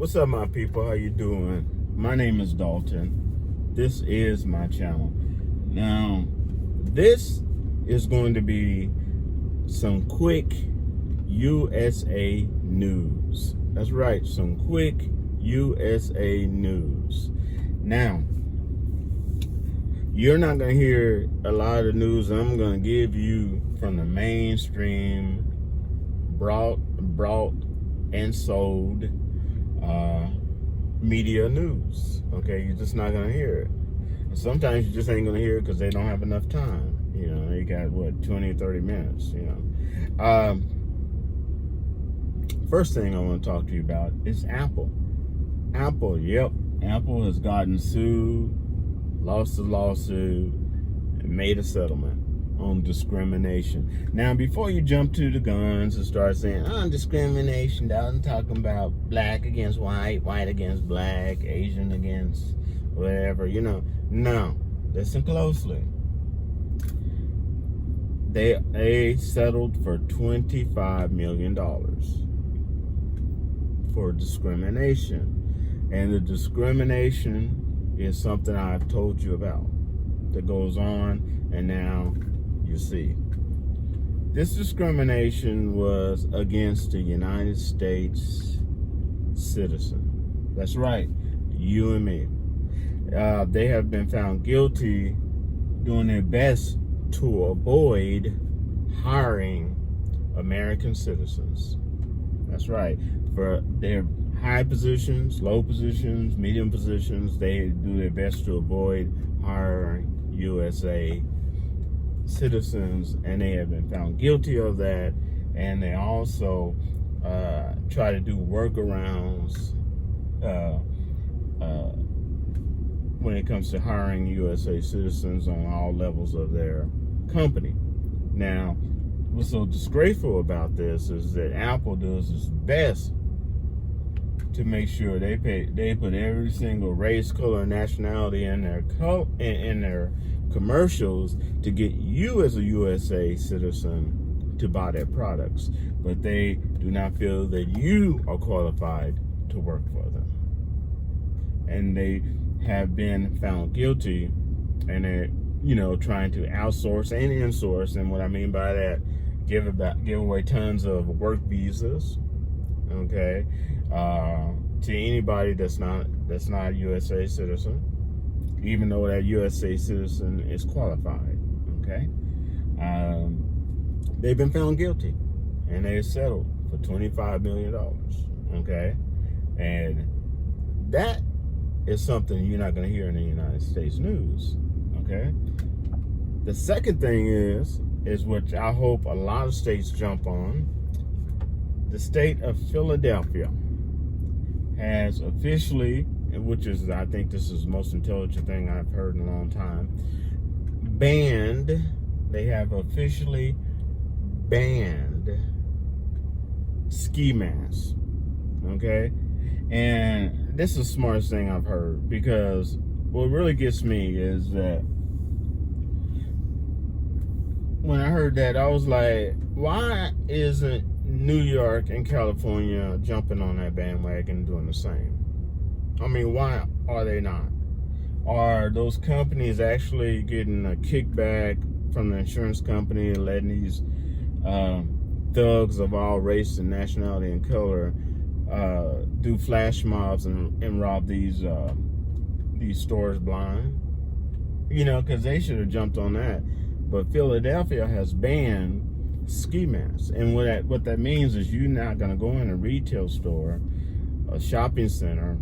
What's up, my people? How you doing? My name is Dalton. This is my channel. Now, this is going to be some quick USA news. That's right, some quick USA news. Now, you're not going to hear a lot of news I'm going to give you from the mainstream brought and sold media news. Okay, you're just not going to hear it. And sometimes you just ain't going to hear it because they don't have enough time. You know, they got, what, 20 or 30 minutes, you know. First thing I want to talk to you about is Apple. Apple, yep. Apple has gotten sued, lost the lawsuit, and made a settlement on discrimination. Now, before you jump to the guns and start saying, discrimination, I'm talking about black against white, white against black, Asian against whatever, you know. No, listen closely. They settled for $25 million for discrimination. And the discrimination is something I've told you about that goes on, and now you see. This discrimination was against a United States citizen. That's right, you and me. They have been found guilty doing their best to avoid hiring American citizens. That's right. For their high positions, low positions, medium positions, they do their best to avoid hiring USA citizens, and they have been found guilty of that. And they also try to do workarounds when it comes to hiring USA citizens on all levels of their company. Now, what's so disgraceful about this is that Apple does its best to make sure they put every single race, color, and nationality in their commercials to get you as a USA citizen to buy their products, but they do not feel that you are qualified to work for them. And they have been found guilty, and they're, you know, trying to outsource and insource. And what I mean by that, give away tons of work visas, okay, to anybody that's not a USA citizen, even though that USA citizen is qualified. Okay, they've been found guilty, and they settled for $25 million. Okay, and that is something you're not going to hear in the United States news. Okay, the second thing is which I hope a lot of states jump on. The state of Philadelphia has officially, which is, I think this is the most intelligent thing I've heard in a long time, they have officially banned ski masks. Okay? And this is the smartest thing I've heard, because what really gets me is that when I heard that, I was like, why isn't New York and California jumping on that bandwagon and doing the same? I mean, why are they not? Are those companies actually getting a kickback from the insurance company and letting these thugs of all race and nationality and color do flash mobs and rob these stores blind? You know, because they should have jumped on that. But Philadelphia has banned ski masks. And what that means is you're not going to go in a retail store, a shopping center,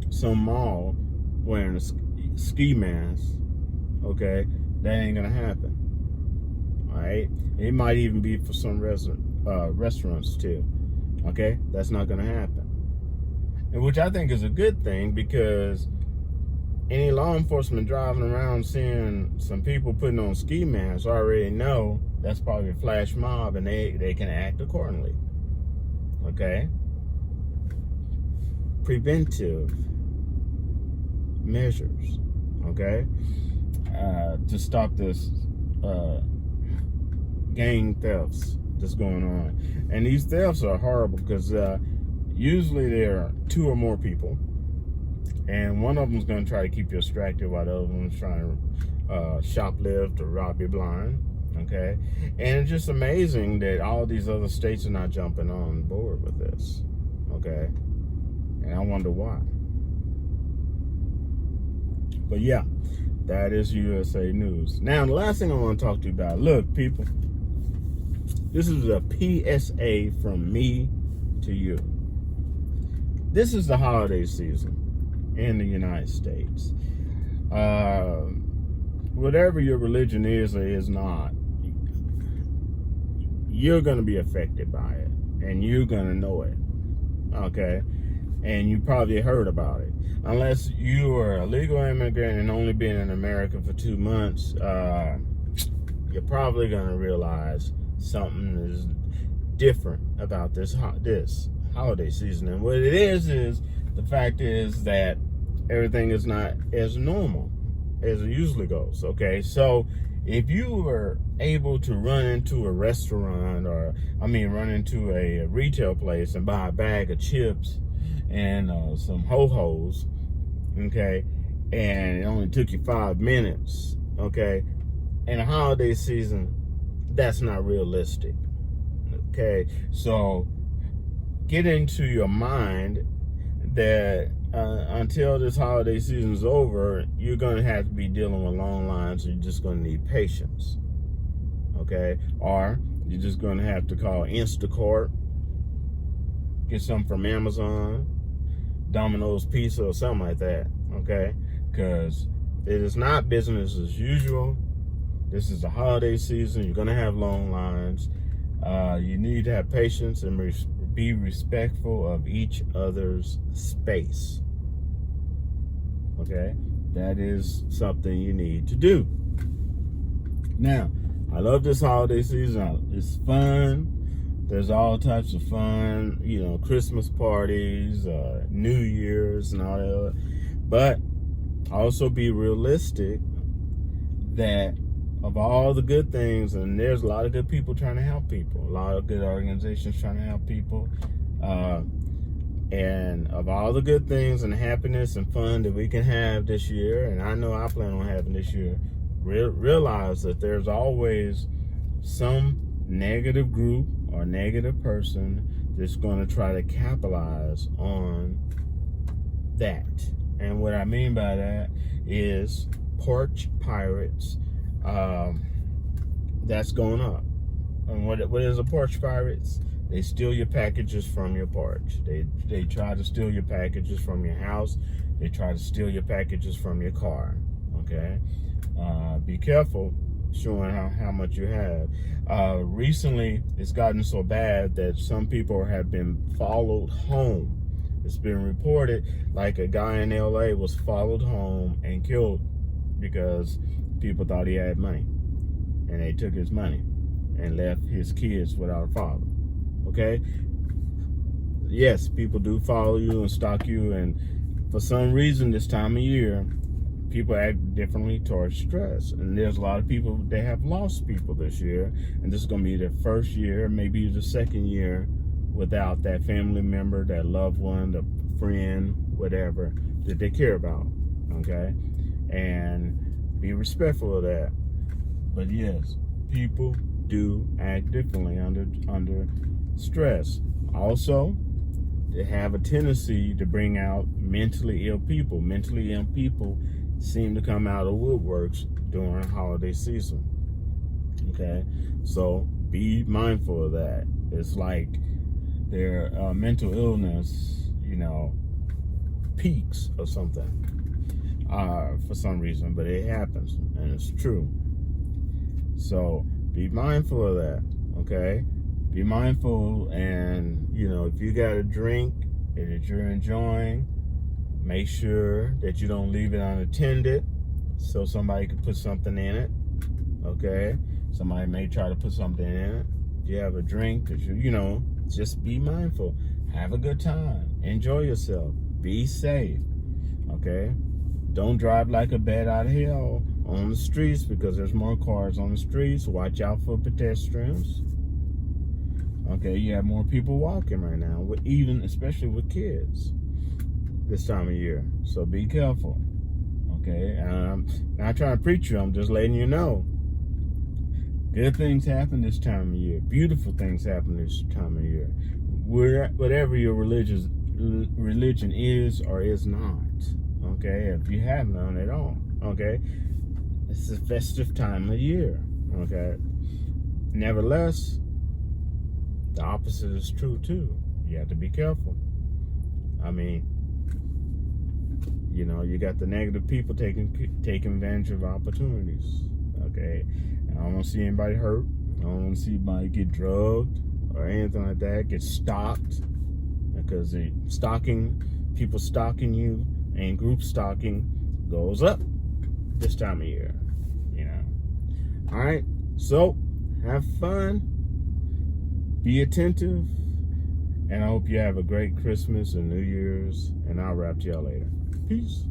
some mall wearing a ski mask. Okay? That ain't going to happen. All right? It might even be for some restaurants too. Okay? That's not going to happen. And which I think is a good thing, because any law enforcement driving around seeing some people putting on ski masks already know that's probably a flash mob, and they can act accordingly. Okay? Preventive measures, okay, to stop this gang thefts that's going on. And these thefts are horrible because usually there are 2 or more people, and one of them's going to try to keep you distracted while the other one's trying to shoplift or rob you blind. Okay, and it's just amazing that all these other states are not jumping on board with this. Okay, and I wonder why. But yeah, that is USA News. Now, the last thing I want to talk to you about. Look, people, this is a PSA from me to you. This is the holiday season in the United States. Whatever your religion is or is not, you're going to be affected by it, and you're going to know it. Okay, and you probably heard about it. Unless you are a legal immigrant and only been in America for 2 months, you're probably going to realize something is different about this holiday season. And what it is the fact is that everything is not as normal as it usually goes. Okay, so if you were able to run into a restaurant, or run into a retail place and buy a bag of chips and some ho-hos, okay, and it only took you 5 minutes, okay, in a holiday season, that's not realistic. Okay, so get into your mind that until this holiday season is over, you're going to have to be dealing with long lines. You're just going to need patience. Okay, or you're just going to have to call Instacart, get something from Amazon, Domino's Pizza, or something like that. Okay, because it is not business as usual. This is the holiday season. You're going to have long lines. You need to have patience and be respectful of each other's space. Okay, that is something you need to do. Now, I love this holiday season. It's fun. There's all types of fun, Christmas parties, New Year's, and all that. But also be realistic that of all the good things, and there's a lot of good people trying to help people, a lot of good organizations trying to help people, and of all the good things and happiness and fun that we can have this year, and I know I plan on having this year, realize that there's always some negative group or negative person that's going to try to capitalize on that. And what I mean by that is porch pirates. That's going up. And what is a porch pirates? They steal your packages from your porch. They try to steal your packages from your house. They try to steal your packages from your car. Okay, be careful showing how much you have. Recently, it's gotten so bad that some people have been followed home. It's been reported like a guy in LA was followed home and killed because people thought he had money, and they took his money and left his kids without a father. Okay, yes, people do follow you and stalk you, and for some reason this time of year people act differently towards stress, and there's a lot of people that have lost people this year, and this is going to be their first year, maybe the second year, without that family member, that loved one, the friend, whatever that they care about. Okay, and be respectful of that. But yes, people do act differently under stress. Also, they have a tendency to bring out mentally ill people. Mentally ill people seem to come out of woodworks during holiday season. Okay, so be mindful of that. It's like their mental illness, peaks or something for some reason, but it happens and it's true. So be mindful of that. Okay, be mindful, and if you got a drink that you're enjoying, make sure that you don't leave it unattended so somebody could put something in it. Okay, somebody may try to put something in it. If you have a drink that just be mindful, have a good time, enjoy yourself, be safe. Okay, don't drive like a bat out of hell on the streets, because there's more cars on the streets. Watch out for pedestrians. Okay, you have more people walking right now, especially with kids this time of year. So be careful. Okay, and I'm not trying to preach you. I'm just letting you know. Good things happen this time of year. Beautiful things happen this time of year. Whatever your religion is or is not. Okay, if you have none at all. Okay, it's a festive time of year. Okay, nevertheless, the opposite is true too. You have to be careful. I mean, you got the negative people taking advantage of opportunities. Okay, I don't want to see anybody hurt. I don't want to see anybody get drugged or anything like that. Get stalked, because people stalking you and group stalking goes up this time of year. All right. So have fun. Be attentive. And I hope you have a great Christmas and New Year's. And I'll wrap to y'all later. Peace.